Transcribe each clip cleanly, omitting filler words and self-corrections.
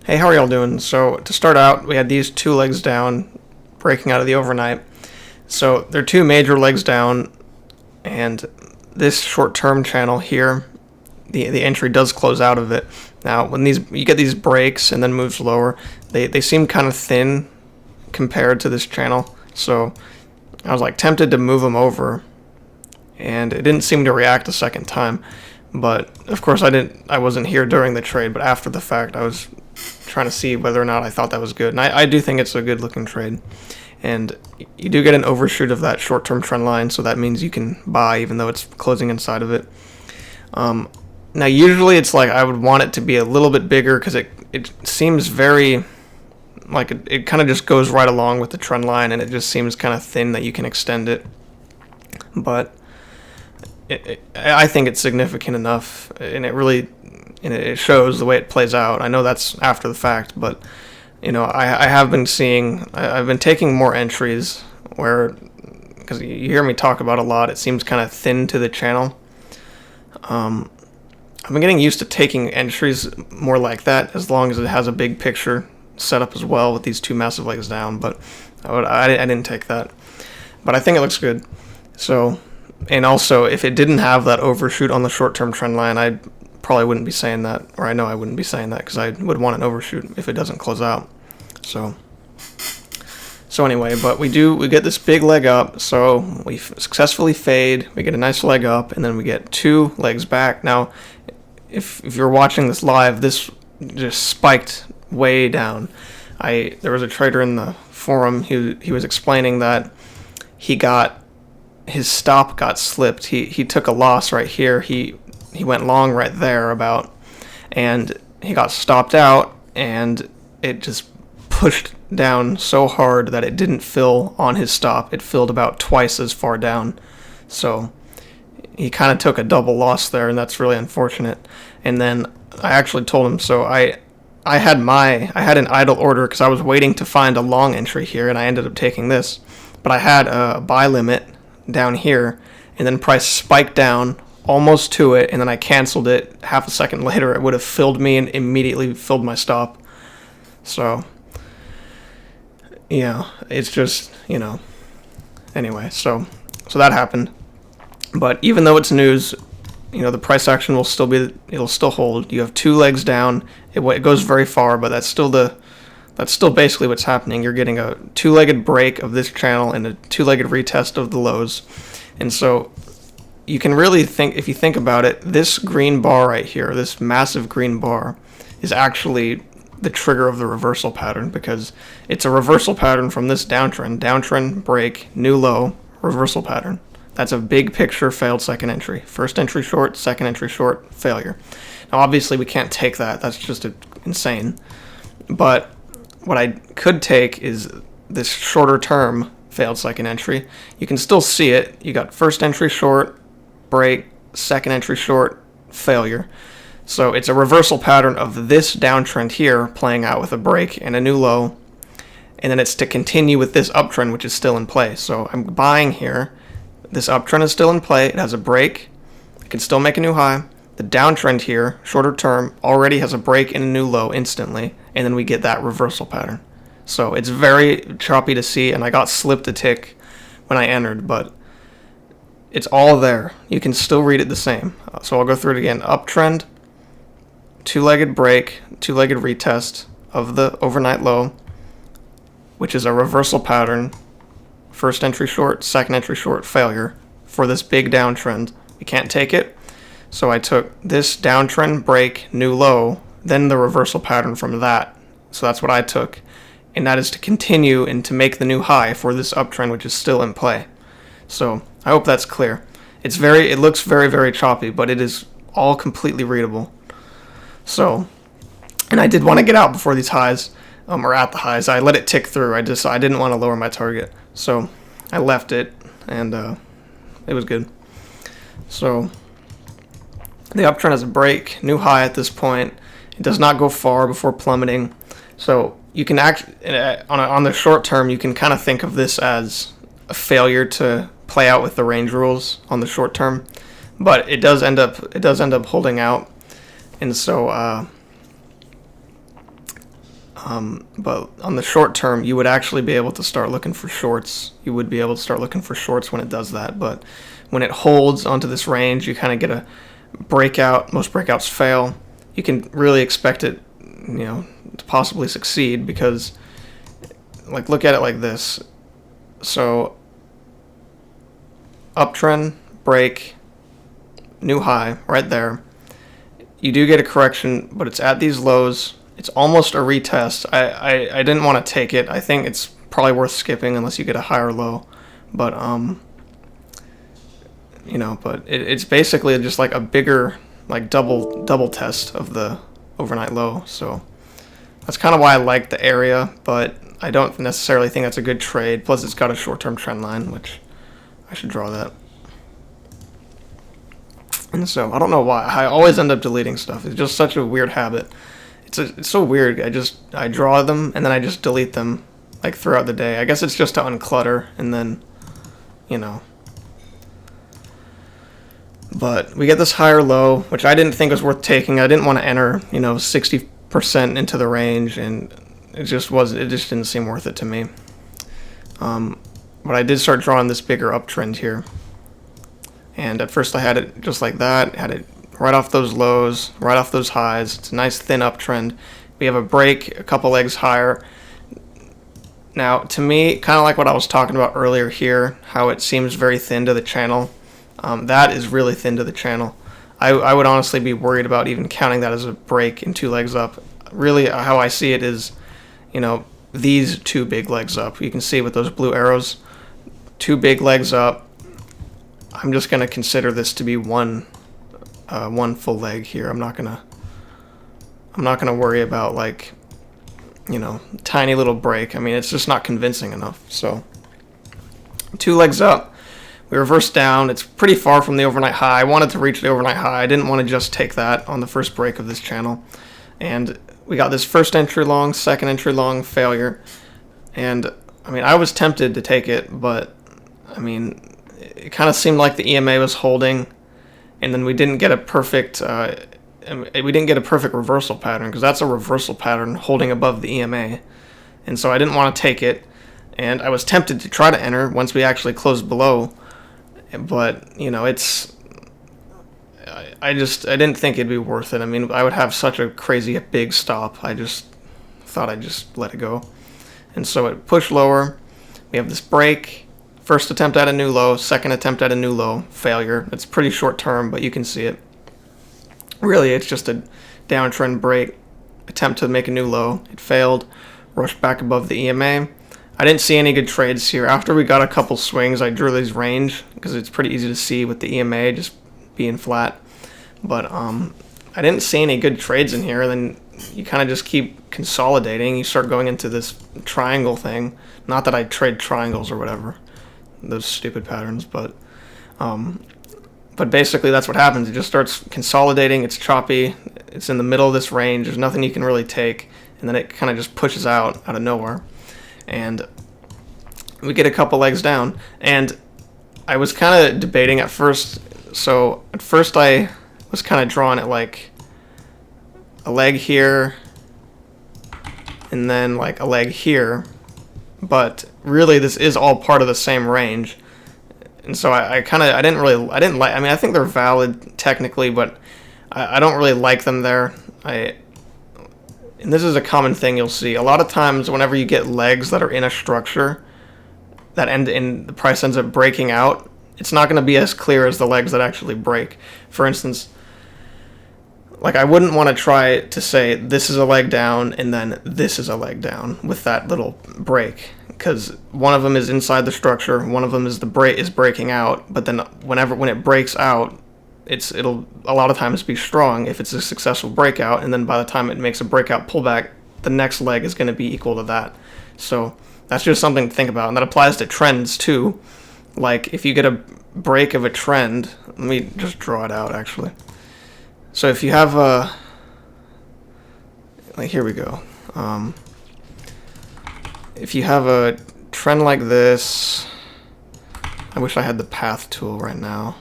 Hey, how are y'all doing? So to start out, we had these two legs down, breaking out of the overnight. So they're two major legs down, and this short-term channel here, the entry does close out of it. Now, when you get these breaks and then moves lower, they seem kind of thin compared to this channel. So I was like tempted to move them over, and it didn't seem to react a second time. But of course, I wasn't here during the trade, but after the fact, I was trying to see whether or not I thought that was good. And I do think it's a good looking trade. And you do get an overshoot of that short-term trend line, so that means you can buy even though it's closing inside of it. Now, usually it's like I would want it to be a little bit bigger because it seems very, like it kind of just goes right along with the trend line, and it just seems kind of thin that you can extend it. But I think it's significant enough, and it shows the way it plays out. I know that's after the fact, but I've been taking more entries where, because you hear me talk about a lot, it seems kind of thin to the channel. I've been getting used to taking entries more like that, as long as it has a big picture set up as well with these two massive legs down. But I didn't take that, but I think it looks good. So. And also, if it didn't have that overshoot on the short-term trend line, I probably wouldn't be saying that, or I know I wouldn't be saying that because I would want an overshoot if it doesn't close out. So anyway, but we get this big leg up, so we successfully fade, we get a nice leg up, and then we get two legs back. Now, if you're watching this live, this just spiked way down. There was a trader in the forum he was explaining that his stop got slipped. He took a loss right here. He went long right there and he got stopped out, and it just pushed down so hard that it didn't fill on his stop. It filled about twice as far down. So he kind of took a double loss there, and that's really unfortunate. And then I actually told him, so I had an idle order because I was waiting to find a long entry here, and I ended up taking this. But I had a buy limit down here, and then price spiked down almost to it, and then I canceled it. Half a second later, it would have filled me and immediately filled my stop. So it's just anyway, so that happened. But even though it's news, the price action it'll still hold. You have two legs down. It goes very far, but that's still basically what's happening. You're getting a two-legged break of this channel and a two-legged retest of the lows. And so you can really think, if you think about it, this green bar right here, this massive green bar, is actually the trigger of the reversal pattern, because it's a reversal pattern from this downtrend, break, new low, reversal pattern. That's a big picture failed second entry. First entry short, second entry short, failure. Now, obviously, we can't take that. That's just insane. But what I could take is this shorter term failed second entry. You can still see it. You got first entry short, break, second entry short, failure. So it's a reversal pattern of this downtrend here playing out with a break and a new low. And then it's to continue with this uptrend, which is still in play. So I'm buying here. This uptrend is still in play. It has a break. It can still make a new high. The downtrend here, shorter term, already has a break and a new low instantly, and then we get that reversal pattern. So it's very choppy to see, and I got slipped a tick when I entered, but it's all there. You can still read it the same. So I'll go through it again. Uptrend, two-legged break, two-legged retest of the overnight low, which is a reversal pattern, first entry short, second entry short, failure for this big downtrend. We can't take it. So I took this downtrend, break, new low, then the reversal pattern from that. So that's what I took. And that is to continue and to make the new high for this uptrend, which is still in play. So I hope that's clear. It looks very, very choppy, but it is all completely readable. So, and I did want to get out before these highs, or at the highs. I let it tick through. I didn't want to lower my target. So I left it, and it was good. So the uptrend has a break, new high at this point. It does not go far before plummeting. So you can on the short term, you can kind of think of this as a failure to play out with the range rules on the short term, but it does end up holding out. And so But on the short term, you would actually be able to start looking for shorts. You would be able to start looking for shorts when it does that. But when it holds onto this range, you kind of get a breakout. Most breakouts fail. You can really expect it, to possibly succeed because, like, look at it like this. So, uptrend, break, new high right there. You do get a correction, but it's at these lows. It's almost a retest. I didn't want to take it. I think it's probably worth skipping unless you get a higher low. But but it's basically just like a bigger, like double test of the overnight low. So that's kind of why I like the area, but I don't necessarily think that's a good trade. Plus, it's got a short-term trend line, which I should draw that. And so I don't know why I always end up deleting stuff. It's just such a weird habit. It's so weird. I draw them and then I just delete them like throughout the day. I guess it's just to unclutter and then, But we get this higher low, which I didn't think was worth taking. I didn't want to enter, 60% into the range, and it just didn't seem worth it to me. But I did start drawing this bigger uptrend here. And at first I had it just like that, had it right off those lows, right off those highs. It's a nice thin uptrend. We have a break, a couple legs higher. Now, to me, kind of like what I was talking about earlier here, how it seems very thin to the channel. That is really thin to the channel. I would honestly be worried about even counting that as a break and 2 legs up. Really, how I see it is, these 2 big legs up. You can see with those blue arrows, 2 big legs up. I'm just gonna consider this to be one full leg here. I'm not gonna worry about like, tiny little break. I mean, it's just not convincing enough. So 2 legs up. We reversed down. It's pretty far from the overnight high. I wanted to reach the overnight high. I didn't want to just take that on the first break of this channel. And we got this first entry long, second entry long failure. And I mean, I was tempted to take it, but I mean, it kind of seemed like the EMA was holding, and then we didn't get a perfect reversal pattern, because that's a reversal pattern holding above the EMA. And so I didn't want to take it, and I was tempted to try to enter once we actually closed below. But I didn't think it'd be worth it. I mean, I would have such a crazy big stop. I just thought I'd just let it go. And so it pushed lower. We have this break. First attempt at a new low, second attempt at a new low, failure. It's pretty short term, but you can see it. Really, it's just a downtrend break, attempt to make a new low. It failed, rushed back above the EMA. I didn't see any good trades here. After we got a couple swings, I drew these range because it's pretty easy to see with the EMA just being flat. But I didn't see any good trades in here. Then you kind of just keep consolidating. You start going into this triangle thing. Not that I trade triangles or whatever, those stupid patterns, but basically that's what happens. It just starts consolidating. It's choppy. It's in the middle of this range. There's nothing you can really take, and then it kind of just pushes out of nowhere. And we get a couple legs down, and I was kind of debating at first. So at first I was kind of drawing it like a leg here and then like a leg here, but really this is all part of the same range. And so I think they're valid technically, but I don't really like them there. And this is a common thing you'll see. A lot of times whenever you get legs that are in a structure that end in the price ends up breaking out, it's not going to be as clear as the legs that actually break. For instance, like I wouldn't want to try to say this is a leg down and then this is a leg down with that little break, because one of them is inside the structure, one of them is breaking out, but then when it breaks out, it'll a lot of times be strong if it's a successful breakout, and then by the time it makes a breakout pullback, the next leg is going to be equal to that. So that's just something to think about, and that applies to trends too. Like if you get a break of a trend, let me just draw it out actually. So if you have here we go. If you have a trend like this, I wish I had the path tool right now.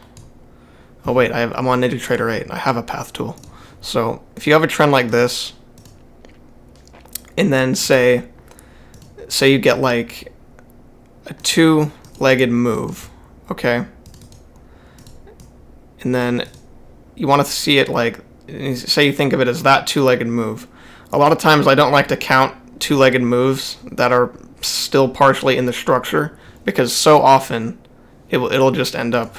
Oh wait, I'm on NinjaTrader 8 and I have a path tool. So if you have a trend like this, and then say you get like a two-legged move, okay? And then you want to see it like, say you think of it as that two-legged move. A lot of times I don't like to count two-legged moves that are still partially in the structure, because so often it'll just end up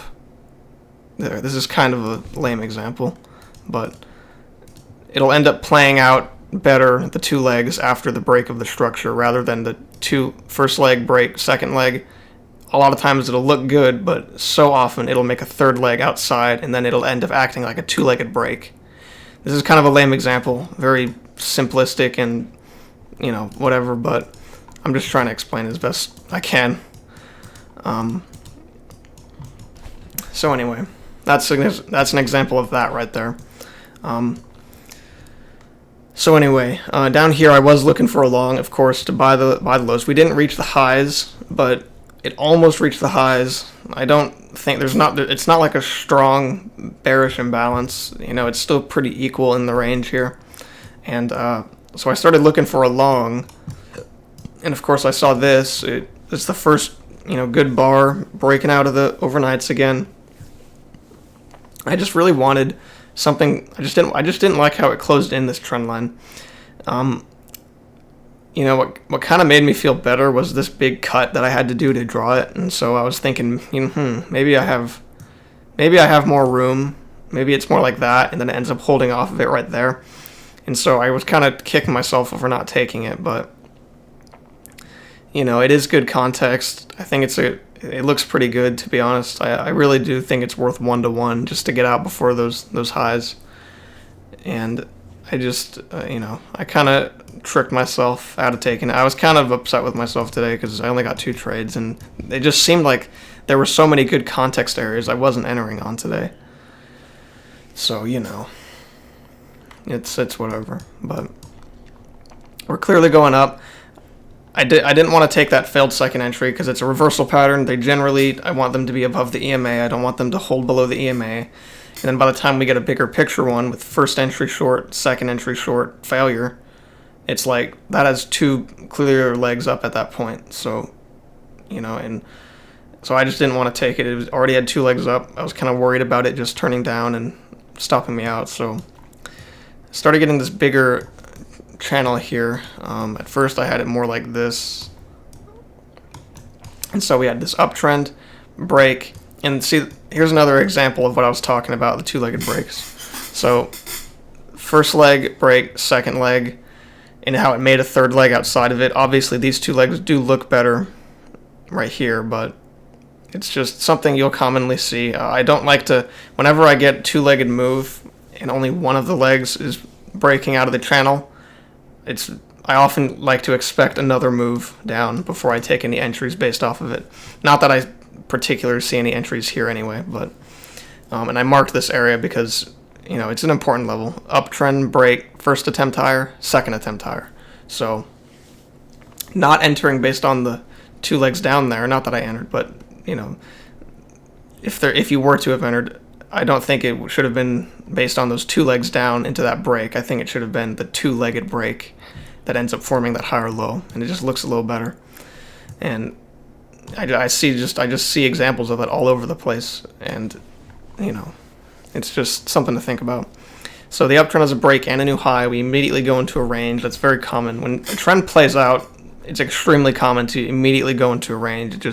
there. This is kind of a lame example, but it'll end up playing out better the two legs after the break of the structure rather than the first leg break, second leg. A lot of times it'll look good, but so often it'll make a third leg outside, and then it'll end up acting like a two-legged break. This is kind of a lame example, very simplistic and, whatever, but I'm just trying to explain as best I can. So anyway, that's an example of that right there. So anyway, down here I was looking for a long, of course, to buy the lows. We didn't reach the highs, but it almost reached the highs. I don't think it's not like a strong bearish imbalance. It's still pretty equal in the range here. And so I started looking for a long, and of course I saw this. It's the first, good bar breaking out of the overnights again. I just really wanted something. I just didn't like how it closed in this trend line. What kind of made me feel better was this big cut that I had to do to draw it, and so I was thinking, maybe I have more room. Maybe it's more like that, and then it ends up holding off of it right there. And so I was kind of kicking myself for not taking it, but it is good context. I think it looks pretty good, to be honest. I really do think it's worth 1-to-1 just to get out before those highs. And I just, I kind of tricked myself out of taking it. I was kind of upset with myself today because I only got 2 trades, and it just seemed like there were so many good context areas I wasn't entering on today. So, it's whatever. But we're clearly going up. I didn't want to take that failed second entry because it's a reversal pattern. I want them to be above the EMA. I don't want them to hold below the EMA. And then by the time we get a bigger picture one with first entry short, second entry short, failure, it's like that has 2 clear legs up at that point. So, and so I just didn't want to take it. It already had 2 legs up. I was kind of worried about it just turning down and stopping me out. So I started getting this bigger channel here. At first I had it more like this, and so we had this uptrend break, and see, here's another example of what I was talking about, the 2-legged breaks. So first leg break, second leg, and how it made a third leg outside of it. Obviously these 2 legs do look better right here, but it's just something you'll commonly see. I don't like to, whenever I get 2-legged move and only one of the legs is breaking out of the channel, I often like to expect another move down before I take any entries based off of it. Not that I particularly see any entries here anyway, but and I marked this area because it's an important level. Uptrend break, first attempt higher, second attempt higher. So not entering based on the 2 legs down there. Not that I entered, but if you were to have entered, I don't think it should have been based on those 2 legs down into that break. I think it should have been the 2-legged break that ends up forming that higher low, and it just looks a little better. And I just see examples of it all over the place, and it's just something to think about. So the uptrend has a break and a new high. We immediately go into a range. That's very common. When a trend plays out, it's extremely common to immediately go into a range.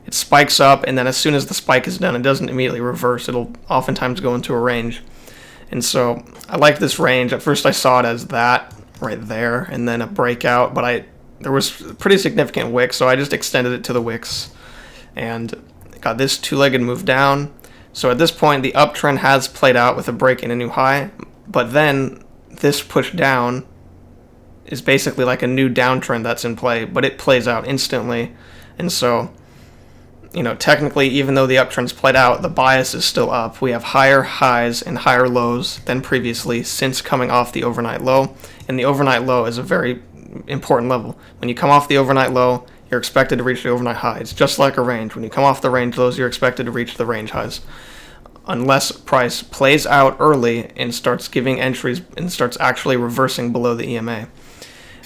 It spikes up, and then as soon as the spike is done, it doesn't immediately reverse. It'll oftentimes go into a range. And so I like this range. At first I saw it as that right there, and then a breakout, but there was pretty significant wick, so I just extended it to the wicks and got this 2-legged move down. So at this point, the uptrend has played out with a break and a new high, but then this push down is basically like a new downtrend that's in play, but it plays out instantly. And so technically, even though the uptrend's played out, the bias is still up. We have higher highs and higher lows than previously since coming off the overnight low, and the overnight low is a very important level. When you come off the overnight low, you're expected to reach the overnight highs, just like a range. When you come off the range lows, you're expected to reach the range highs, unless price plays out early and starts giving entries and starts actually reversing below the EMA.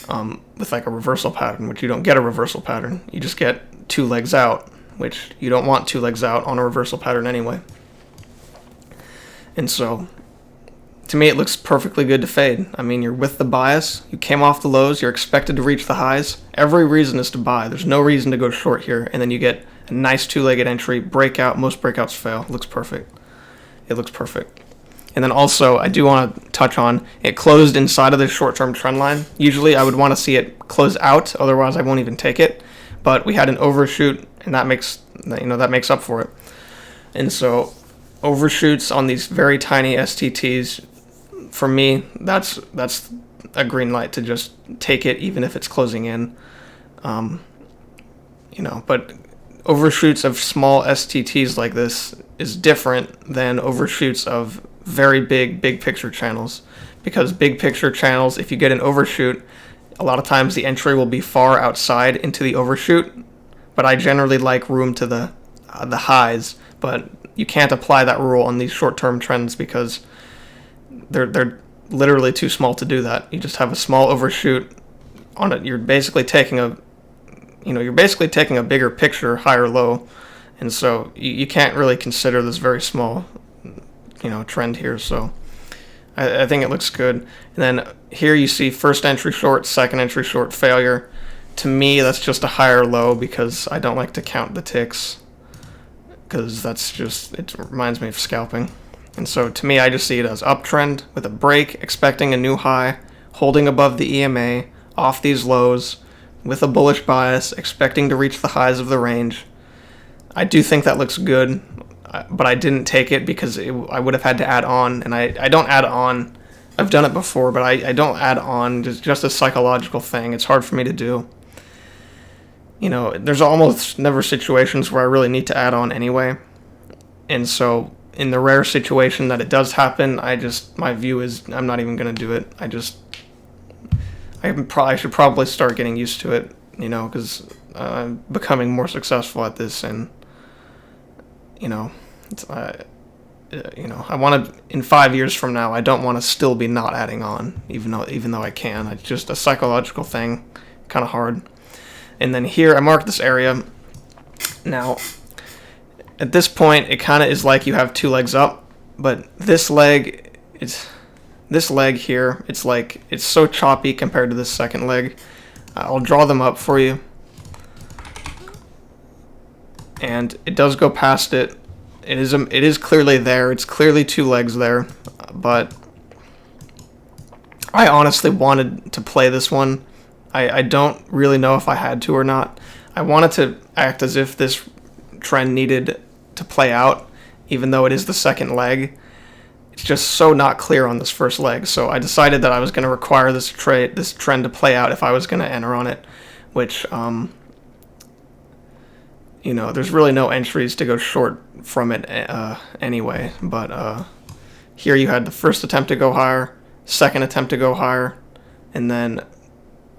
with like a reversal pattern, which you don't get a reversal pattern. You just get 2 legs out, which you don't want 2 legs out on a reversal pattern anyway. And so, to me, it looks perfectly good to fade. I mean, you're with the bias, you came off the lows, you're expected to reach the highs. Every reason is to buy. There's no reason to go short here. And then you get a nice 2-legged entry, breakout. Most breakouts fail. It looks perfect. It looks perfect. And then also, I do want to touch on, it closed inside of the short-term trend line. Usually, I would want to see it close out, otherwise I won't even take it. But we had an overshoot, and that makes up for it. And so, overshoots on these very tiny STTs, for me, that's a green light to just take it, even if it's closing in. But overshoots of small STTs like this is different than overshoots of very big picture channels, because big picture channels, if you get an overshoot, a lot of times the entry will be far outside into the overshoot, but I generally like room to the highs, but you can't apply that rule on these short-term trends because they're literally too small to do that. You just have a small overshoot on it. You're basically taking a bigger picture higher low, and so you can't really consider this very small trend here. So I think it looks good. And then here you see first entry short, second entry short, failure. To me, that's just a higher low because I don't like to count the ticks, because it reminds me of scalping. And so to me, I just see it as uptrend with a break, expecting a new high, holding above the EMA, off these lows, with a bullish bias, expecting to reach the highs of the range. I do think that looks good, but I didn't take it because I would have had to add on, and I don't add on. I've done it before, but I don't add on, just a psychological thing. It's hard for me to do. There's almost never situations where I really need to add on anyway. And so in the rare situation that it does happen, my view is I'm not even going to do it. I should probably start getting used to it, because I'm becoming more successful at this, and I want to, in 5 years from now, I don't want to still be not adding on, even though I can. It's just a psychological thing, kind of hard. And then here I marked this area. Now, at this point, it kind of is like you have 2 legs up, but this leg here, it's so choppy compared to this second leg. I'll draw them up for you. And it does go past it. It is clearly there. It's clearly 2 legs there, but I honestly wanted to play this one. I don't really know if I had to or not. I wanted to act as if this trend needed to play out, even though it is the second leg. It's just so not clear on this first leg, so I decided that I was going to require this trend to play out if I was going to enter on it, which there's really no entries to go short from it anyway. But here you had the first attempt to go higher, second attempt to go higher, and then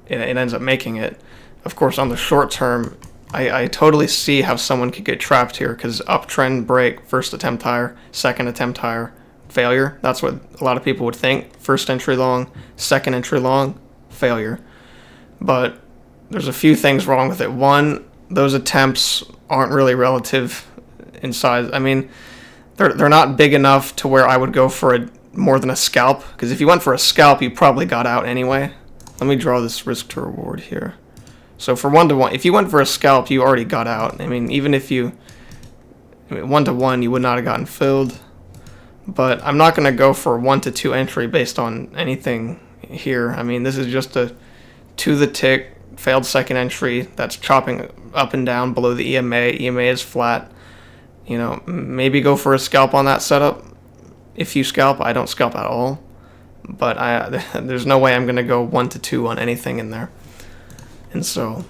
it ends up making it. Of course, on the short term, I totally see how someone could get trapped here, because uptrend break, first attempt higher, second attempt higher, failure. That's what a lot of people would think. First entry long, second entry long, failure. But there's a few things wrong with it. One, those attempts aren't really relative in size. I mean, they're not big enough to where I would go for more than a scalp, because if you went for a scalp, you probably got out anyway. Let me draw this risk to reward here. So for 1-to-1, if you went for a scalp, you already got out. I mean, even if 1-to-1, you would not have gotten filled. But I'm not going to go for 1-to-2 entry based on anything here. I mean, this is just a to the tick, failed second entry that's chopping up and down below the EMA. EMA is flat. Maybe go for a scalp on that setup. If you scalp, I don't scalp at all. But there's no way I'm going to go 1-to-2 on anything in there. And so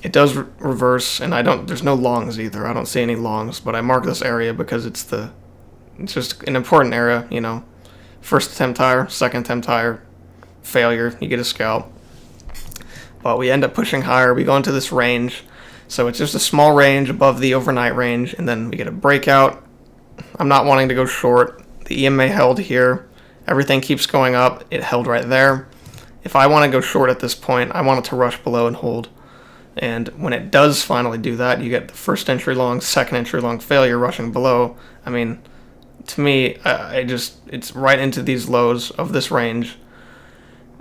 it does reverse, and there's no longs either. I don't see any longs, but I mark this area because it's just an important area, First attempt higher, second attempt higher, failure, you get a scalp. But we end up pushing higher. We go into this range. So it's just a small range above the overnight range, and then we get a breakout. I'm not wanting to go short. The EMA held here. Everything keeps going up. It held right there. if I want to go short at this point, I want it to rush below and hold. And when it does finally do that, you get the first entry long, second entry long failure rushing below. I mean, to me, it's right into these lows of this range.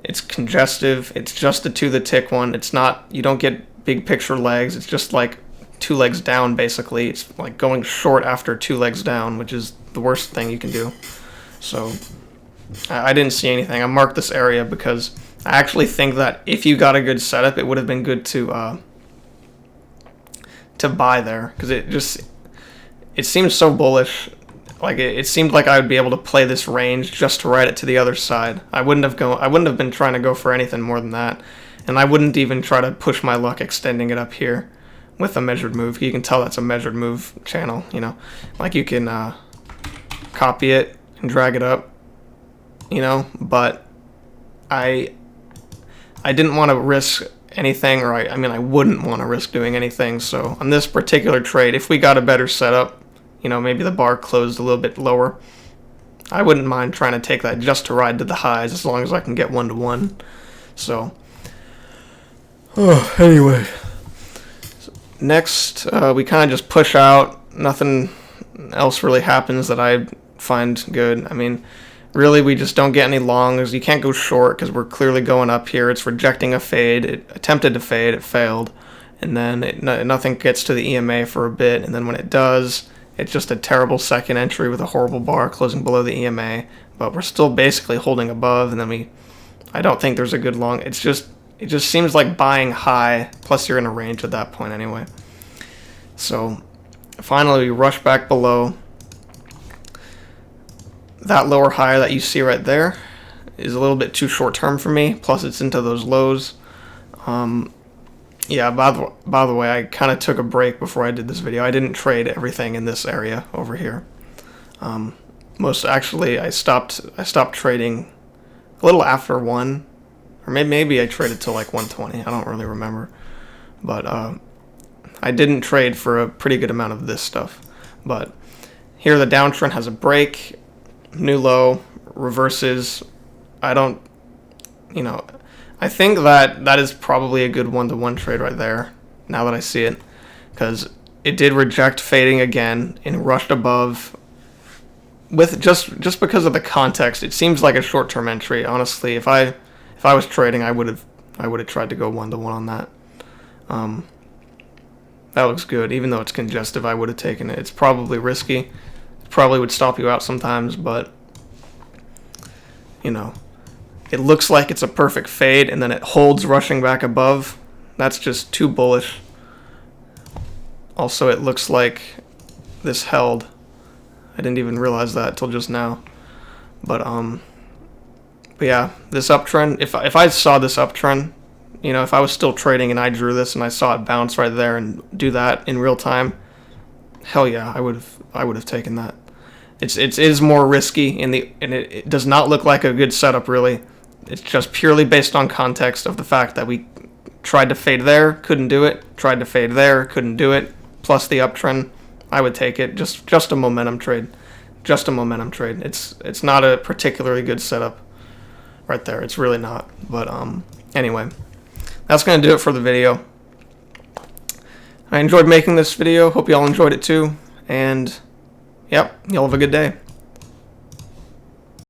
It's congestive. It's just a to the tick one. It's not, you don't get big picture legs. It's just like 2 legs down, basically. It's like going short after 2 legs down, which is the worst thing you can do. So I didn't see anything. I marked this area because I actually think that if you got a good setup, it would have been good to buy there, because it seems so bullish. Like it seemed like I would be able to play this range just to ride it to the other side. I wouldn't have been trying to go for anything more than that, and I wouldn't even try to push my luck extending it up here with a measured move. You can tell that's a measured move channel. You know, like you can copy it and drag it up. You know, but I didn't want to risk anything, or I mean I wouldn't want to risk doing anything. So on this particular trade, if we got a better setup, you know, maybe the bar closed a little bit lower, I wouldn't mind trying to take that just to ride to the highs, as long as I can get 1-to-1. So anyway, next we kind of just push out. Nothing else really happens that I find good. I mean, really, we just don't get any longs. You can't go short because we're clearly going up here. It's rejecting a fade. It attempted to fade. It failed. And then nothing gets to the EMA for a bit. And then when it does, it's just a terrible second entry with a horrible bar closing below the EMA. But we're still basically holding above. And then I don't think there's a good long. It just seems like buying high. Plus, you're in a range at that point anyway. So finally, we rush back below. That lower high that you see right there is a little bit too short term for me. Plus, it's into those lows. Yeah, by the way, I kind of took a break before I did this video. I didn't trade everything in this area over here. I stopped trading a little after 1, or maybe I traded till like 120. I don't really remember, but I didn't trade for a pretty good amount of this stuff. But here the downtrend has a break. New low, reverses. I think that is probably a good 1-to-1 trade right there, now that I see it, because it did reject fading again and rushed above. With just because of the context, it seems like a short-term entry. Honestly, if I was trading, I would have tried to go 1-to-1 on that. That looks good. Even though it's congestive, I would have taken it. It's probably risky. Probably would stop you out sometimes, but you know, it looks like it's a perfect fade, and then it holds rushing back above. That's just too bullish. Also, it looks like this held. I didn't even realize that till just now. But yeah, this uptrend, if I saw this uptrend, you know, if I was still trading and I drew this and I saw it bounce right there and do that in real time, hell yeah, I would have taken that. It is more risky, and it does not look like a good setup, really. It's just purely based on context of the fact that we tried to fade there, couldn't do it. Tried to fade there, couldn't do it. Plus the uptrend, I would take it. Just a momentum trade. Just a momentum trade. It's not a particularly good setup right there. It's really not. But anyway, that's going to do it for the video. I enjoyed making this video. Hope y'all enjoyed it too. And yep, y'all have a good day.